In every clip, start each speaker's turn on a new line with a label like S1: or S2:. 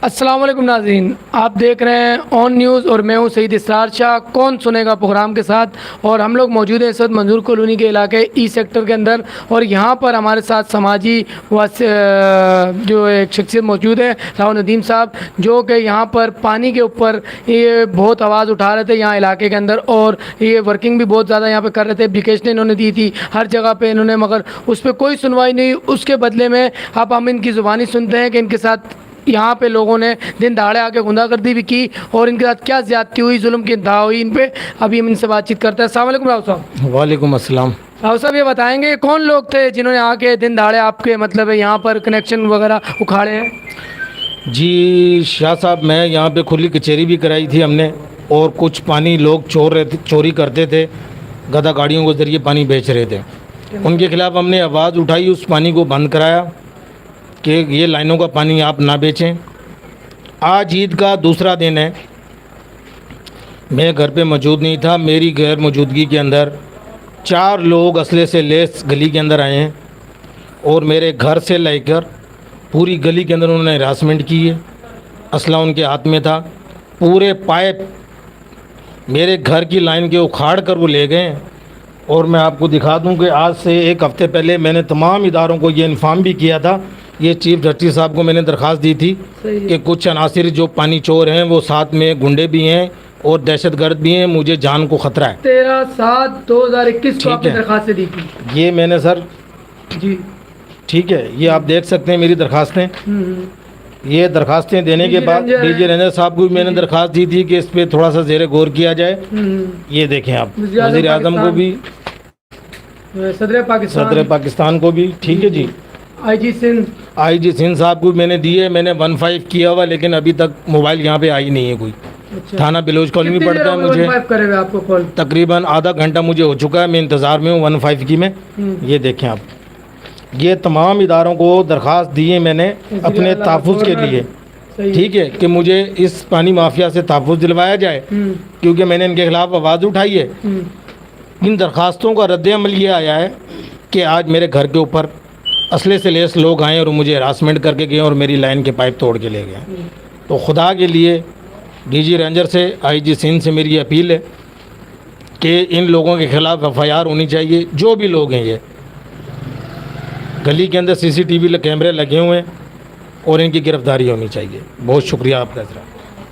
S1: السلام علیکم ناظرین، آپ دیکھ رہے ہیں آن نیوز اور میں ہوں سعید اسرار شاہ کون سنے گا پروگرام کے ساتھ، اور ہم لوگ موجود ہیں اس وقت منظور کالونی کے علاقے ای سیکٹر کے اندر، اور یہاں پر ہمارے ساتھ سماجی جو ایک شخصیت موجود ہے راؤ ندیم صاحب، جو کہ یہاں پر پانی کے اوپر یہ بہت آواز اٹھا رہے تھے یہاں علاقے کے اندر، اور یہ ورکنگ بھی بہت زیادہ یہاں پہ کر رہے تھے، اپلیکیشنیں انہوں نے دی تھی ہر جگہ پہ انہوں نے، مگر اس پہ کوئی سنوائی نہیں۔ اس کے بدلے میں اب ہم ان کی زبانی سنتے ہیں کہ ان کے ساتھ یہاں پہ لوگوں نے دن دہاڑے آ کے غنڈہ گردی بھی کی اور ان کے ساتھ کیا زیادتی ہوئی، ظلم کی انتہا ہوئی ان پہ۔ ابھی ہم ان سے بات چیت کرتے ہیں۔ السلام علیکم راؤ صاحب۔
S2: وعلیکم السلام۔
S1: راؤ صاحب یہ بتائیں گے کون لوگ تھے جنہوں نے آ کے دن دہاڑے آپ کے مطلب یہاں پر کنیکشن وغیرہ اکھاڑے ہیں؟
S2: جی شاہ صاحب، میں یہاں پہ کھلی کچہری بھی کرائی تھی ہم نے، اور کچھ پانی لوگ چوری کرتے تھے، گدھا گاڑیوں کے ذریعے پانی بیچ رہے تھے، ان کے خلاف ہم نے آواز اٹھائی، اس پانی کو بند کرایا کہ یہ لائنوں کا پانی آپ نہ بیچیں۔ آج عید کا دوسرا دن ہے، میں گھر پہ موجود نہیں تھا، میری غیر موجودگی کے اندر 4 لوگ اسلحے سے لیس گلی کے اندر آئے ہیں اور میرے گھر سے لے کر پوری گلی کے اندر انہوں نے ہراسمنٹ کی ہے۔ اسلحہ ان کے ہاتھ میں تھا، پورے پائپ میرے گھر کی لائن کے اکھاڑ کر وہ لے گئے۔ اور میں آپ کو دکھا دوں کہ آج سے 1 ہفتے پہلے میں نے تمام اداروں کو یہ انفارم بھی کیا تھا، یہ چیف جسٹس صاحب کو میں نے درخواست دی تھی کہ کچھ عناصر جو پانی چور ہیں وہ ساتھ میں گنڈے بھی ہیں اور دہشت گرد بھی ہیں، مجھے جان کو خطرہ ہے۔
S1: 13/7/2021 کو آپ نے درخواستیں دی تھی؟
S2: یہ میں نے سر
S1: جی
S2: ٹھیک ہے، یہ آپ دیکھ سکتے ہیں میری درخواستیں۔ یہ درخواستیں دینے کے بعد ڈی جی رینجر صاحب کو بھی میں نے درخواست دی تھی کہ اس پہ تھوڑا سا زیر غور کیا جائے۔ یہ دیکھیں آپ، وزیر اعظم کو بھی، صدر پاکستان کو بھی، ٹھیک ہے جی، آئی جی سندھ صاحب کو بھی میں نے دی ہے۔ میں نے 15 کیا ہوا، لیکن ابھی تک موبائل یہاں پہ آئی نہیں ہے کوئی۔ تھانہ بلوچ کالونی پڑتا ہے مجھے، تقریباً آدھا گھنٹہ مجھے ہو چکا ہے، میں انتظار میں ہوں 15 کی میں۔ یہ دیکھیں آپ، یہ تمام اداروں کو درخواست دی ہے میں نے اپنے تحفظ کے لیے، ٹھیک ہے، کہ مجھے اس پانی مافیا سے تحفظ دلوایا جائے، کیونکہ میں نے ان کے خلاف آواز اٹھائی ہے۔ ان درخواستوں کا رد عمل یہ آیا ہے کہ آج میرے گھر کے اوپر اسلحے سے لیس لوگ آئے اور مجھے ہراسمنٹ کر کے گئے اور میری لائن کے پائپ توڑ کے لے گئے۔ تو خدا کے لیے ڈی جی رینجر سے، آئی جی سندھ سے میری اپیل ہے کہ ان لوگوں کے خلاف FIR ہونی چاہیے، جو بھی لوگ ہیں۔ یہ گلی کے اندر CCTV کیمرے لگے ہوئے ہیں اور ان کی گرفتاری ہونی چاہیے۔ بہت شکریہ آپ کا حضرات۔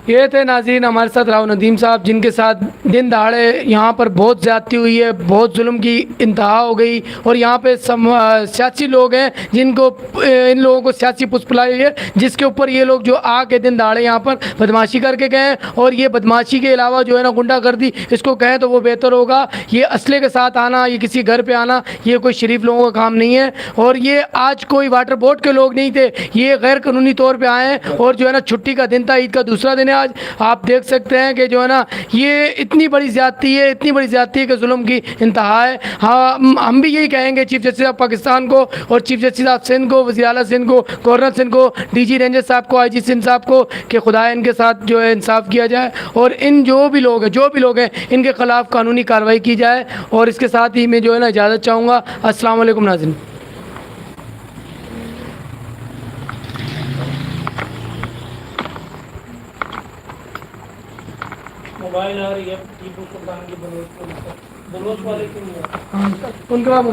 S1: یہ تھے ناظرین ہمارے ساتھ راؤ ندیم صاحب، جن کے ساتھ دن دہاڑے یہاں پر بہت زیادتی ہوئی ہے، بہت ظلم کی انتہا ہو گئی، اور یہاں پہ سیاسی لوگ ہیں جن کو ان لوگوں کو سیاسی پسپلائی ہوئی ہے، جس کے اوپر یہ لوگ جو آ کے دن دہاڑے یہاں پر بدماشی کر کے گئے ہیں۔ اور یہ بدماشی کے علاوہ جو ہے نا غنڈہ گردی اس کو کہیں تو وہ بہتر ہوگا۔ یہ اسلحے کے ساتھ آنا، یہ کسی گھر پہ آنا، یہ کوئی شریف لوگوں کا کام نہیں ہے۔ اور یہ آج کوئی واٹر بورڈ کے لوگ نہیں تھے، یہ غیر قانونی طور پہ آئے ہیں، اور جو ہے نا چھٹی کا دن تھا، عید کا دوسرا دن ہے آج۔ آپ دیکھ سکتے ہیں کہ جو ہے نا یہ اتنی بڑی زیادتی ہے، اتنی بڑی زیادتی ہے کہ ظلم کی انتہا ہے۔ ہم بھی یہی کہیں گے چیف جسٹس آف پاکستان کو، اور چیف جسٹس آف سندھ کو، وزیر اعلیٰ سندھ کو، گورنر سندھ کو، ڈی جی رینجر صاحب کو، آئی جی سندھ صاحب کو، کہ خدا ان کے ساتھ جو ہے انصاف کیا جائے، اور ان جو بھی لوگ ہیں ان کے خلاف قانونی کارروائی کی جائے۔ اور اس کے ساتھ ہی میں جو ہے نا اجازت چاہوں گا۔ السلام علیکم ناظرین۔ موبائل آ رہی ہے، ان کا